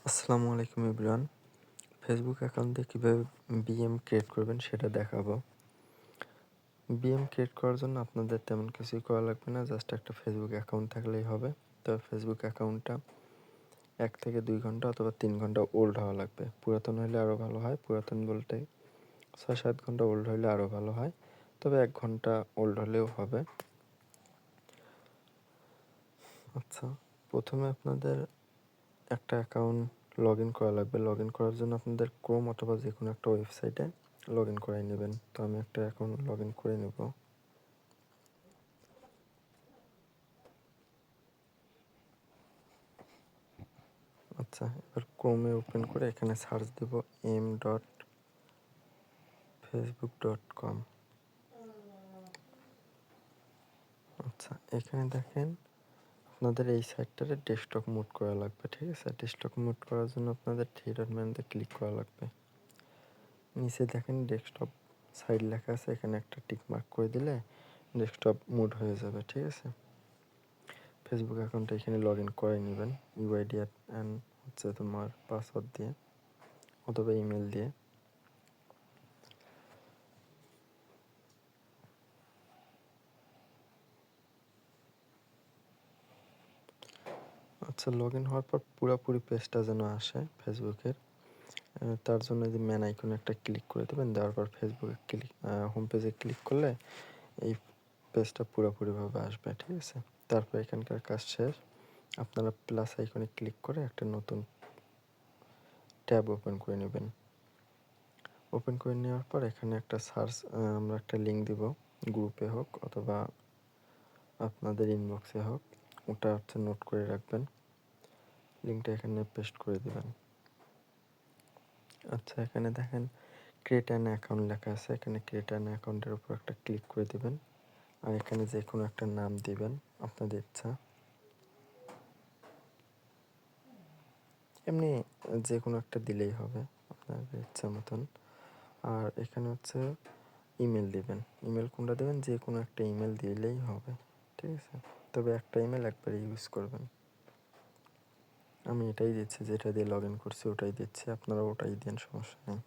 আসসালামু আলাইকুম everyone. Facebook account দিয়ে কীভাবে বিএম ক্রিয়েট করবেন সেটা দেখাবো। বিএম ক্রিয়েট করার জন্য আপনাদের তেমন কিছুই করা লাগবে না, জাস্ট একটা ফেসবুক অ্যাকাউন্ট থাকলেই হবে। তবে ফেসবুক অ্যাকাউন্টটা 1 থেকে 2 ঘন্টা অথবা 3 ঘন্টা ওল্ড হওয়া লাগবে। পুরাতন হলে আরও ভালো হয়। পুরাতন বলতে 6-7 ঘন্টা ওল্ড হলে আরও ভালো হয়, তবে 1 ঘন্টা ওল্ড হলেও হবে। আচ্ছা, প্রথমে আপনাদের একটা অ্যাকাউন্ট লগ ইন করা লাগবে। লগ ইন করার জন্য আপনাদের ক্রোম অথবা যে কোনো একটা ওয়েবসাইটে লগ ইন করাই নেবেন। তো আমি একটা অ্যাকাউন্ট লগ ইন করে নেব। আচ্ছা, এবার ক্রোমে ওপেন করে এখানে সার্চ দেব m.facebook.com। আচ্ছা, এখানে দেখেন আপনাদের এই সাইটটাতে ডেস্কটপ মুড করা লাগবে, ঠিক আছে? ডেস্কটপ মুড করার জন্য আপনাদের থ্রি ডট মেনুতে ক্লিক করা লাগবে। নিচে দেখেন ডেস্কটপ সাইড লেখা আছে, এখানে একটা টিক মার্ক করে দিলে ডেস্কটপ মুড হয়ে যাবে, ঠিক আছে? ফেসবুক অ্যাকাউন্টটা এখানে লগ ইন করে নেবেন ইউআইডি অ্যান্ড হচ্ছে তোমার পাসওয়ার্ড দিয়ে অথবা ইমেল দিয়ে। আচ্ছা, লগ ইন হওয়ার পর পুরোপুরি পেজটা যেন আসে ফেসবুকের, তার জন্য যে ম্যান আইকনে একটা ক্লিক করে দেবেন। দেওয়ার পর ফেসবুকে ক্লিক হোম পেজে ক্লিক করলে এই পেজটা পুরোপুরিভাবে আসবে, ঠিক আছে? তারপর এখানকার কাজ শেষ। আপনারা প্লাস আইকনে ক্লিক করে একটা নতুন ট্যাব ওপেন করে নেবেন। ওপেন করে নেওয়ার পর এখানে একটা সার্চ আমরা একটা লিঙ্ক দিব, গ্রুপে হোক অথবা আপনাদের ইনবক্সে হোক, ওটা হচ্ছে নোট করে রাখবেন। লিঙ্কটা এখানে পেস্ট করে দেবেন। আচ্ছা, এখানে দেখেন ক্রিয়েট অ্যান অ্যাকাউন্ট লেখা আছে, এখানে ক্রিয়েট অ্যান অ্যাকাউন্টের উপর একটা ক্লিক করে দেবেন। আর এখানে যে কোনো একটা নাম দিবেন আপনাদের ইচ্ছা, এমনি যে কোনো একটা দিলেই হবে আপনাদের ইচ্ছা মতন। আর এখানে হচ্ছে ইমেল দিবেন। ইমেল কোনটা দেবেন, যে কোনো একটা ইমেল দিলেই হবে, ঠিক আছে? তবে একটা ইমেল একবারে ইউজ করবেন। আমি এটাই দিচ্ছি, যেটা দিয়ে লগ ইন করছি ওটাই দিচ্ছি, আপনারা ওটাই দেন, সমস্যা নেই।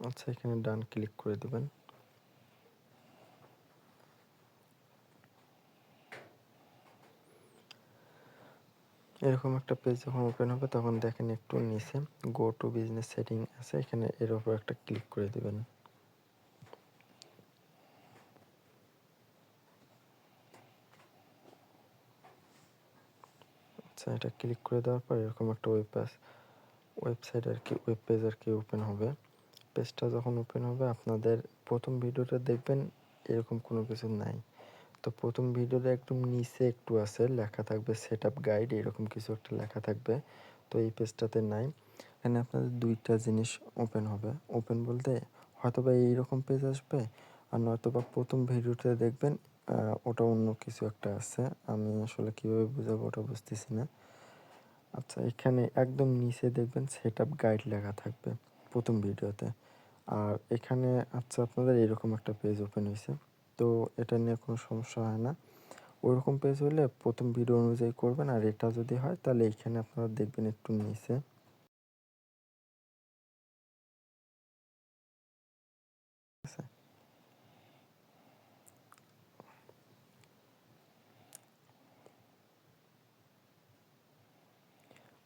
আচ্ছা, এখানে ডান ক্লিক করে দেবেন। এরকম একটা পেজ যখন ওপেন হবে তখন দেখেন একটু নিচে গো টু বিজনেস সেটিং আছে, এখানে এর উপর একটা ক্লিক করে দেবেন। আচ্ছা, এটা ক্লিক করে দেওয়ার পর এরকম একটা ওয়েবসাইট আর কি, ওয়েব পেজ আর কি ওপেন হবে। পেজটা যখন ওপেন হবে আপনাদের প্রথম ভিডিওটা দেখবেন এরকম কোনো কিছু নাই। তো প্রথম ভিডিওতে একদম নিচে একটু আছে, লেখা থাকবে সেট আপ গাইড, এরকম কিছু একটা লেখা থাকবে। তো এই পেজটাতে নাই। এখানে আপনাদের দুইটা জিনিস ওপেন হবে। ওপেন বলতে হয়তোবা এইরকম পেজ আসবে, আর নয়তোবা প্রথম ভিডিওতে দেখবেন ওটা অন্য কিছু একটা আছে। আমি আসলে কীভাবে বোঝাবো ওটা বুঝতেছি না। আচ্ছা, এখানে একদম নিচে দেখবেন সেট আপ গাইড লেখা থাকবে প্রথম ভিডিওতে। আর এখানে আচ্ছা আপনাদের এরকম একটা পেজ ওপেন হয়েছে। তো এটা নিয়ে কোনো সমস্যা হয় না। ওইরকম পেজ হলে প্রথম ভিডিও অনুযায়ী করবেন, আর এটা যদি হয় তাহলে এইখানে আপনারা দেখবেন একটু নিচে আছে।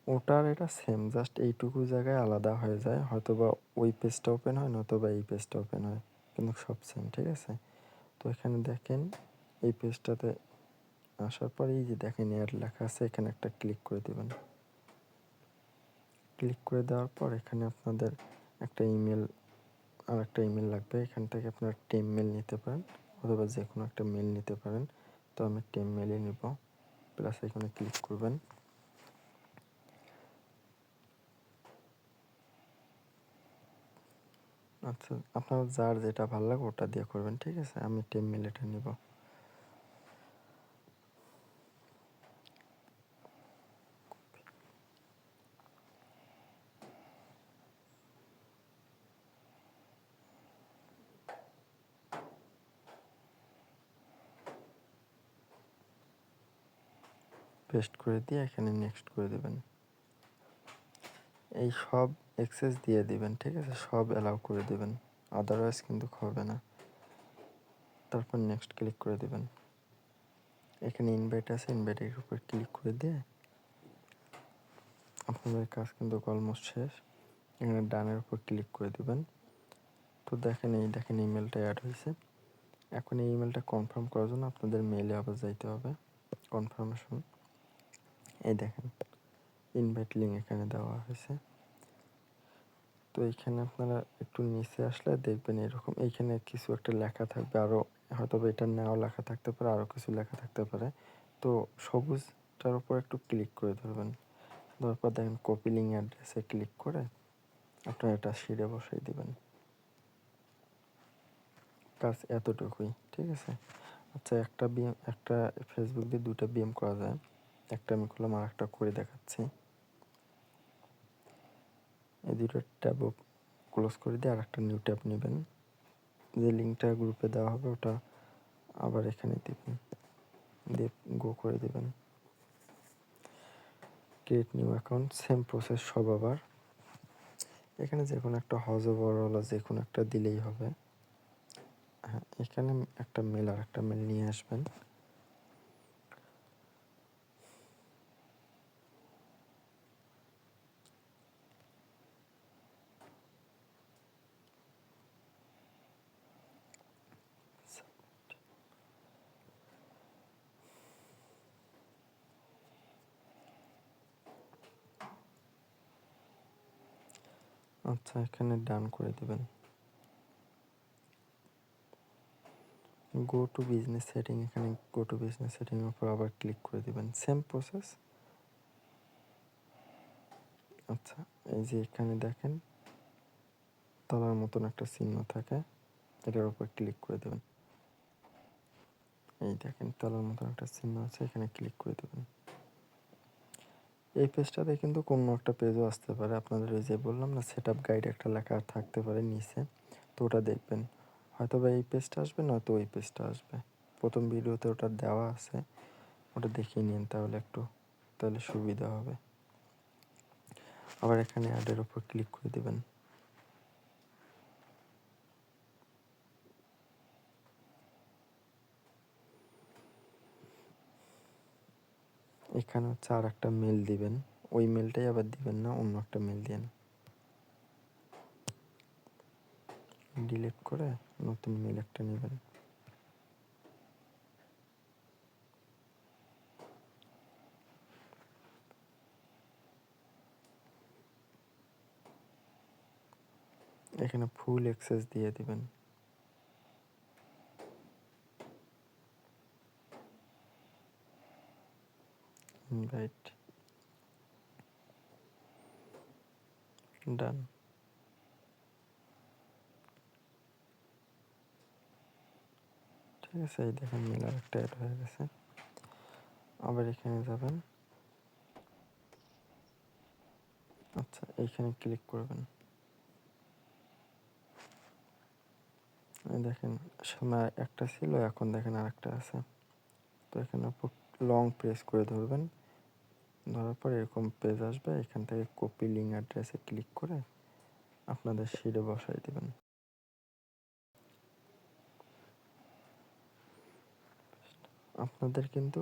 ওটার এটা সেম, জাস্ট এইটুকু জায়গায় আলাদা হয়ে যায়। হয়তোবা ওই পেজটা ওপেন হয়, নয়তোবা এই পেজটা ওপেন হয়, কিন্তু সব সেম, ঠিক আছে? তো এখানে দেখেন এই পেজটাতে আসার পরে এই যে দেখেন অ্যাড লেখা আছে, এখানে একটা ক্লিক করে দেবেন। ক্লিক করে দেওয়ার পর এখানে আপনাদের একটা ইমেল আর একটা ইমেল লাগবে। এখান থেকে আপনারা টেম মেল নিতে পারেন অথবা যে কোনো একটা মেল নিতে পারেন। তো আমি টেম মেলই নিব। প্লাস এখানে ক্লিক করবেন। আচ্ছা, আপনার যার যেটা ভালো লাগে ওটা দিয়ে করবেন, ঠিক আছে? আমি টেম মেল এটা নিব। পেস্ট করে দিয়ে এখানে নেক্সট করে দেবেন। এই সব অ্যাক্সেস দিয়ে দিবেন, ঠিক আছে, সব অ্যালাউ করে দিবেন, আদারওয়াইজ কিন্তু হবে না। তারপর নেক্সট ক্লিক করে দিবেন। এখানে ইনভাইট আছে, ইনভাইটের উপর ক্লিক করে দিয়ে আপনাদের কাজ কিন্তু অলমোস্ট শেষ। এখানে ডানের উপর ক্লিক করে দিবেন। তো দেখেন ইমেলটা অ্যাড হয়েছে। এখন এই ইমেলটা কনফার্ম করার জন্য আপনাদের মেইলে আবার যাইতে হবে, কনফার্মেশন। এই দেখেন ইনভাইট লিঙ্ক এখানে দেওয়া হয়েছে। তো এইখানে আপনারা একটু নিচে আসলে দেখবেন এরকম এইখানে কিছু একটা লেখা থাকবে, আরও হয়তো এটা নাও লেখা থাকতে পারে, আরও কিছু লেখা থাকতে পারে। তো সবুজটার উপর একটু ক্লিক করে ধরবেন, তারপর দেখেন কপি লিঙ্ক অ্যাড্রেসে ক্লিক করে আপনারা এটা শিটে বসাই দিবেন। কাজ এতটুকুই, ঠিক আছে। আচ্ছা, একটা ফেসবুক দিয়ে দুটো বিএম করা যায়। একটা আমি করলাম, আর একটা করে দেখাচ্ছি। এই দুটো ট্যাব ক্লোজ করে দিয়ে আর একটা নিউ ট্যাব নেবেন। যে লিঙ্কটা গ্রুপে দেওয়া হবে ওটা আবার এখানে দিবেন, দিয়ে গো করে দেবেন। Create new account, same process সব আবার। এখানে যে কোনো একটা হজবরওয়ালা যে কোনো একটা দিলেই হবে। হ্যাঁ, এখানে একটা মেল আর একটা মেল নিয়ে আসবেন। আচ্ছা, এখানে ডান করে দেবেন। গো টু বিজনেস সেটিং, এখানে গো টু বিজনেস সেটিংয়ের উপর আবার ক্লিক করে দেবেন, সেম প্রসেস। আচ্ছা, এই যে এখানে দেখেন তালার মতন একটা চিহ্ন থাকে, এটার উপর ক্লিক করে দেবেন। এই দেখেন তালার মতন একটা চিহ্ন আছে, এখানে ক্লিক করে দেবেন। এই পেজটাতে কিন্তু কোনো একটা পেজও আসতে পারে আপনাদের, ওই যে বললাম না সেট আপ গাইড একটা লেখা থাকতে পারে নিচে, তো ওটা দেখবেন। হয়তো বা এই পেজটা আসবে, নয়তো ওই পেজটা আসবে। প্রথম ভিডিওতে ওটা দেওয়া আছে, ওটা দেখিয়ে নিন তাহলে সুবিধা হবে। আবার এখানে অ্যাডের উপর ক্লিক করে দেবেন। এখানে হচ্ছে আর একটা মেল দিবেন, ওই মেলটাই আবার দিবেন না, অন্য একটা মেল দিন। ডিলিট করে নতুন মেল একটা নেবেন। এখানে ফুল অ্যাক্সেস দিয়ে দিবেন। ইনভাইট, ডান। ঠিক আছে, এই দেখেন মেল আর একটা অ্যাড হয়ে গেছে। আবার এখানে যাবেন। আচ্ছা, এইখানে ক্লিক করবেন। দেখেন সময় একটা ছিল, এখন দেখেন আর একটা আছে। তো এখানে লং প্রেস করে ধরবেন, ধরার পর এরকম পেজ আসবে। এখান থেকে কপি লিঙ্ক অ্যাড্রেসে ক্লিক করে আপনাদের শিটে বসাই দেবেন। আপনাদের কিন্তু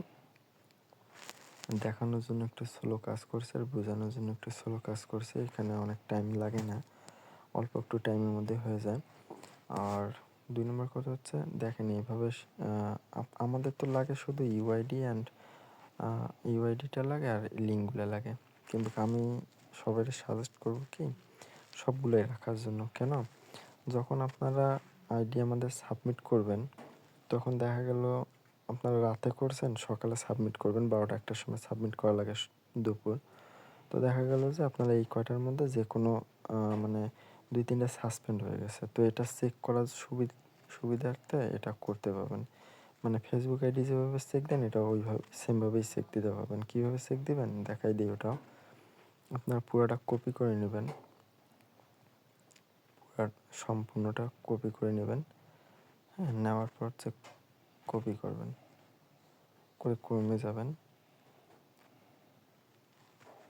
দেখানোর জন্য একটু স্লো কাজ করছে আর বোঝানোর জন্য একটু স্লো কাজ করছে। এখানে অনেক টাইম লাগে না, অল্প একটু টাইমের মধ্যে হয়ে যায়। আর 2 নম্বর কথা হচ্ছে, দেখেন এইভাবে আমাদের তো লাগে শুধু ইউআইডি অ্যান্ড ইউআইডিটা লাগে আর লিঙ্কগুলো লাগে, কিন্তু আমি সবাই সাজেস্ট করব কি সবগুলোই রাখার জন্য। কেন, যখন আপনারা আইডি আমাদের সাবমিট করবেন, তখন দেখা গেল আপনারা রাতে করছেন, সকালে সাবমিট করবেন, 12টা 1টার সময় সাবমিট করা লাগে দুপুর। তো দেখা গেল যে আপনারা এই কয়টার মধ্যে যে কোনো মানে 2-3টা সাসপেন্ড হয়ে গেছে। তো এটা চেক করার সুবিধার্থে এটা করতে পারবেন। মানে ফেসবুক আইডি যেভাবে চেক দেন, এটা ওইভাবে সেমভাবেই চেক দিতে পারবেন। কীভাবে চেক দিবেন দেখাই দিই ওটাও। আপনারা পুরোটা কপি করে নেবেন, সম্পূর্ণটা কপি করে নেবেন। হ্যাঁ, নেওয়ার পর হচ্ছে কপি করবেন, করে ক্রোমে যাবেন।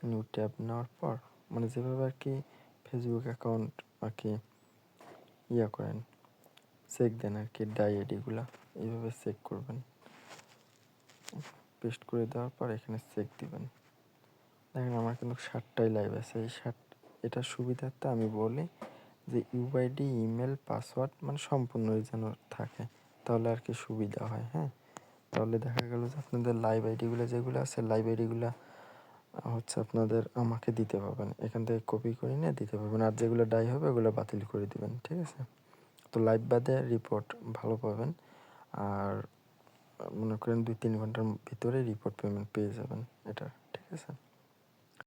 নিউ ট্যাব নেওয়ার পর মানে যেভাবে আর কি ফেসবুক অ্যাকাউন্ট আর কি করেন, চেক দেন আর কি আইডিগুলো, এইভাবে চেক করবেন। পেস্ট করে দেওয়ার পর এখানে চেক দিবেন। দেখেন আমার কিন্তু 60টাই লাইভ আছে। এটার সুবিধার্থে আমি বলি যে ইউআইডি, ইমেল, পাসওয়ার্ড মানে সম্পূর্ণই যেন থাকে, তাহলে আর কি সুবিধা হয়। হ্যাঁ, তাহলে দেখা গেল যে আপনাদের লাইভ আইডিগুলো যেগুলো আছে, লাইভ আইডিগুলো হচ্ছে আপনাদের আমাকে দিতে পারবেন, এখান থেকে কপি করে নিয়ে দিতে পারবেন। আর যেগুলো ডাই হবে ওগুলো বাতিল করে দিবেন, ঠিক আছে? তো লাইভ বাদে রিপোর্ট ভালো পাবেন। আর মনে করেন 2-3 ঘন্টার ভিতরে রিপোর্ট পেমেন্ট পেয়ে যাবেন এটা, ঠিক আছে?